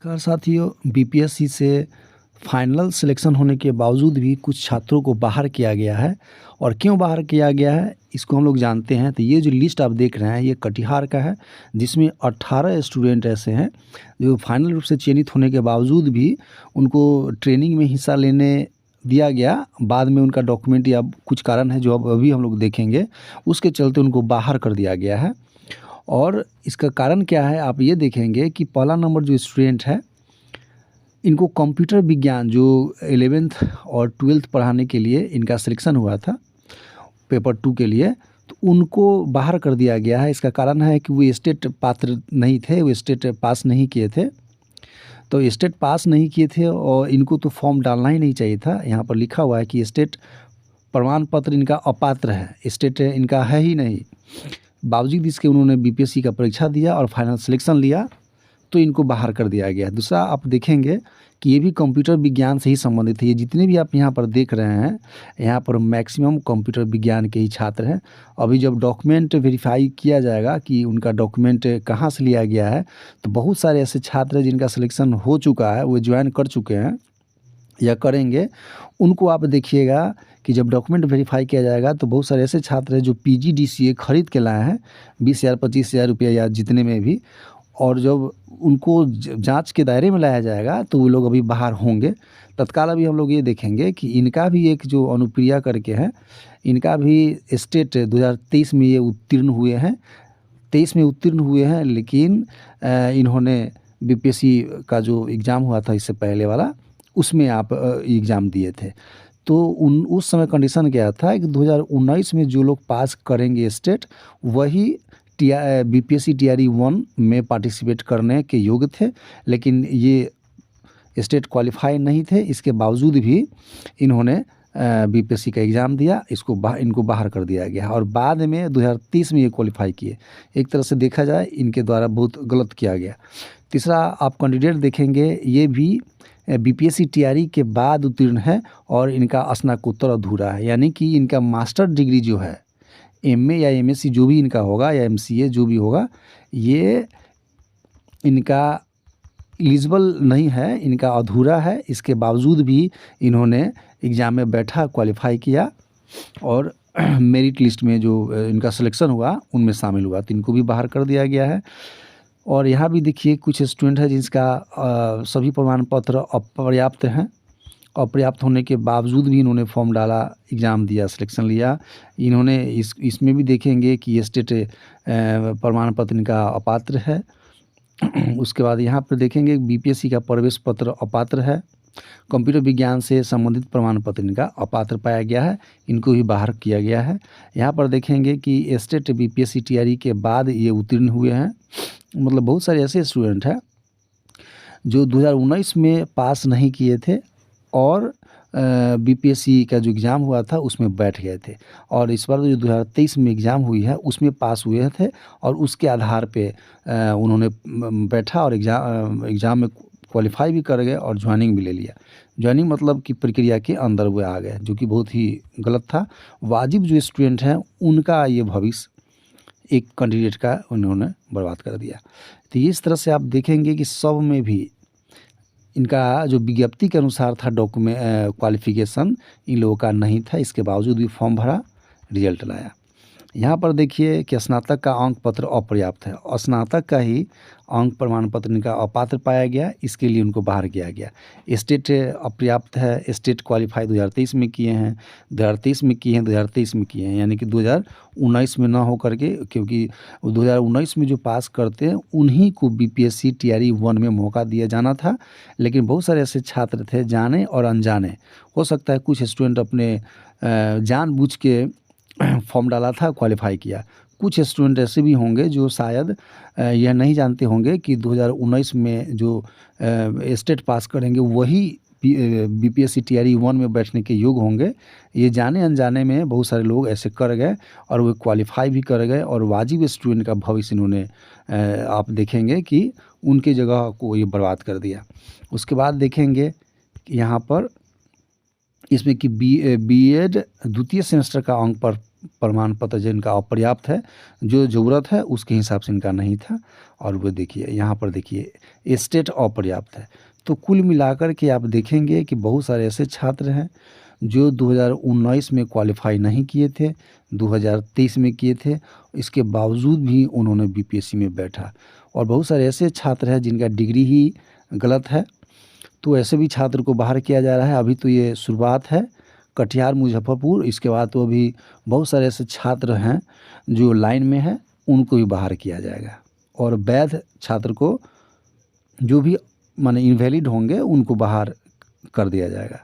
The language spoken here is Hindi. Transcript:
नमस्कार साथियों, बीपीएससी से फाइनल सिलेक्शन होने के बावजूद भी कुछ छात्रों को बाहर किया गया है। और क्यों बाहर किया गया है इसको हम लोग जानते हैं। तो ये जो लिस्ट आप देख रहे हैं ये कटिहार का है, जिसमें 18 स्टूडेंट ऐसे हैं जो फाइनल रूप से चयनित होने के बावजूद भी उनको ट्रेनिंग में हिस्सा लेने दिया गया। बाद में उनका डॉक्यूमेंट या कुछ कारण है जो अब अभी हम लोग देखेंगे, उसके चलते उनको बाहर कर दिया गया है। और इसका कारण क्या है आप ये देखेंगे कि पहला नंबर जो स्टूडेंट है, इनको कंप्यूटर विज्ञान जो 11th और 12th पढ़ाने के लिए इनका सिलेक्शन हुआ था पेपर 2 के लिए, तो उनको बाहर कर दिया गया है। इसका कारण है कि वो स्टेट पात्र नहीं थे, वो स्टेट पास नहीं किए थे। तो स्टेट पास नहीं किए थे और इनको तो फॉर्म डालना ही नहीं चाहिए था। यहाँ पर लिखा हुआ है कि स्टेट प्रमाण पत्र इनका अपात्र है, स्टेट इनका है ही नहीं। बावजूद इसके उन्होंने बीपीएससी का परीक्षा दिया और फाइनल सिलेक्शन लिया, तो इनको बाहर कर दिया गया। दूसरा आप देखेंगे कि ये भी कंप्यूटर विज्ञान से ही संबंधित है। ये जितने भी आप यहाँ पर देख रहे हैं, यहाँ पर मैक्सिमम कंप्यूटर विज्ञान के ही छात्र हैं। अभी जब डॉक्यूमेंट वेरीफाई किया जाएगा कि उनका डॉक्यूमेंट कहाँ से लिया गया है, तो बहुत सारे ऐसे छात्र हैं जिनका सिलेक्शन हो चुका है, वो ज्वाइन कर चुके हैं या करेंगे। उनको आप देखिएगा कि जब डॉक्यूमेंट वेरीफाई किया जाएगा तो बहुत सारे ऐसे छात्र हैं जो पीजीडीसीए खरीद के लाए हैं 20,000 25,000 रुपया या जितने में भी, और जब उनको जांच के दायरे में लाया जाएगा तो वो लोग अभी बाहर होंगे। तत्काल अभी हम लोग ये देखेंगे कि इनका भी एक जो अनुप्रिया करके है, इनका भी स्टेट 2023 में ये उत्तीर्ण हुए हैं, 23 में उत्तीर्ण हुए हैं, लेकिन इन्होंने बीपीएससी का जो एग्ज़ाम हुआ था इससे पहले वाला, उसमें आप एग्ज़ाम दिए थे। तो उस समय कंडीशन क्या था कि 2019 में जो लोग पास करेंगे स्टेट, वही बीपीएससी टीआरई 1 में पार्टिसिपेट करने के योग्य थे। लेकिन ये स्टेट क्वालिफाई नहीं थे, इसके बावजूद भी इन्होंने बीपीएससी का एग्ज़ाम दिया, इनको बाहर कर दिया गया। और बाद में 2030 में ये क्वालिफाई किए। एक तरह से देखा जाए इनके द्वारा बहुत गलत किया गया। तीसरा आप कैंडिडेट देखेंगे, ये भी बीपीएससी टीआरई के बाद उत्तीर्ण है और इनका स्नातकोत्तर अधूरा है, यानी कि इनका मास्टर डिग्री जो है, एमए या एमएससी जो भी इनका होगा या एमसीए जो भी होगा, ये इनका एलिजिबल नहीं है, इनका अधूरा है। इसके बावजूद भी इन्होंने एग्ज़ाम में बैठा, क्वालिफाई किया और मेरिट लिस्ट में जो इनका सिलेक्शन हुआ उनमें शामिल हुआ, तो इनको भी बाहर कर दिया गया है। और यहाँ भी देखिए कुछ स्टूडेंट है जिसका सभी प्रमाण पत्र अपर्याप्त हैं। अपर्याप्त होने के बावजूद भी इन्होंने फॉर्म डाला, एग्ज़ाम दिया, सिलेक्शन लिया। इन्होंने इसमें भी देखेंगे कि स्टेट प्रमाण पत्र इनका अपात्र है। उसके बाद यहाँ पर देखेंगे बीपीएससी का प्रवेश पत्र अपात्र है। कंप्यूटर विज्ञान से संबंधित प्रमाण पत्र इनका अपात्र पाया गया है, इनको भी बाहर किया गया है। यहाँ पर देखेंगे कि स्टेट बीपीएससी टीआरई के बाद ये उत्तीर्ण हुए हैं। मतलब बहुत सारे ऐसे स्टूडेंट हैं जो 2019 में पास नहीं किए थे और बीपीएससी का जो एग्ज़ाम हुआ था उसमें बैठ गए थे, और इस बार जो 2023 में एग्ज़ाम हुई है उसमें पास हुए थे और उसके आधार पे उन्होंने बैठा और एग्ज़ाम में क्वालिफाई भी कर गए और ज्वाइनिंग भी ले लिया। ज्वाइनिंग मतलब कि प्रक्रिया के अंदर वो आ गए, जो कि बहुत ही गलत था। वाजिब जो स्टूडेंट हैं उनका ये भविष्य एक कैंडिडेट का उन्होंने बर्बाद कर दिया। तो इस तरह से आप देखेंगे कि सब में भी इनका जो विज्ञप्ति के अनुसार था डॉक्यूमेंट क्वालिफ़िकेशन इन लोगों का नहीं था, इसके बावजूद भी फॉर्म भरा, रिजल्ट लाया। यहाँ पर देखिए कि स्नातक का अंक पत्र अपर्याप्त है, स्नातक का ही अंक प्रमाण पत्र इनका अपात्र पाया गया, इसके लिए उनको बाहर किया गया। स्टेट अपर्याप्त है, स्टेट क्वालिफाई 2023 में किए हैं, 2023 में किए हैं, 2023 में किए हैं, यानी कि 2019 में ना हो करके, क्योंकि 2019 में जो पास करते हैं उन्हीं को बीपीएससी टीआरई 1 में मौका दिया जाना था। लेकिन बहुत सारे ऐसे छात्र थे, जाने और अनजाने, हो सकता है कुछ स्टूडेंट अपने जानबूझ के फॉर्म डाला था, क्वालिफाई किया। कुछ स्टूडेंट ऐसे भी होंगे जो शायद यह नहीं जानते होंगे कि 2019 में जो स्टेट पास करेंगे वही बीपीएससी टीआरई 1 में बैठने के योग्य होंगे। ये जाने अनजाने में बहुत सारे लोग ऐसे कर गए और वो क्वालिफाई भी कर गए और वाजिब स्टूडेंट का भविष्य इन्होंने आप देखेंगे कि उनके जगह को ये बर्बाद कर दिया। उसके बाद देखेंगे कि यहाँ पर इसमें कि बीएड द्वितीय सेमेस्टर का अंक पर प्रमाण पत्र जिनका अपर्याप्त है, जो ज़रूरत है उसके हिसाब से इनका नहीं था। और वो देखिए यहाँ पर देखिए स्टेट अपर्याप्त है। तो कुल मिलाकर के आप देखेंगे कि बहुत सारे ऐसे छात्र हैं जो 2019 में क्वालिफ़ाई नहीं किए थे, 2023 में किए थे, इसके बावजूद भी उन्होंने बीपीएससी में बैठा। और बहुत सारे ऐसे छात्र हैं जिनका डिग्री ही गलत है, तो ऐसे भी छात्र को बाहर किया जा रहा है। अभी तो ये शुरुआत है, कटिहार, मुज़फ्फरपुर, इसके बाद तो अभी बहुत सारे ऐसे छात्र हैं जो लाइन में हैं, उनको भी बाहर किया जाएगा। और वैध छात्र को, जो भी माने इनवैलिड होंगे, उनको बाहर कर दिया जाएगा।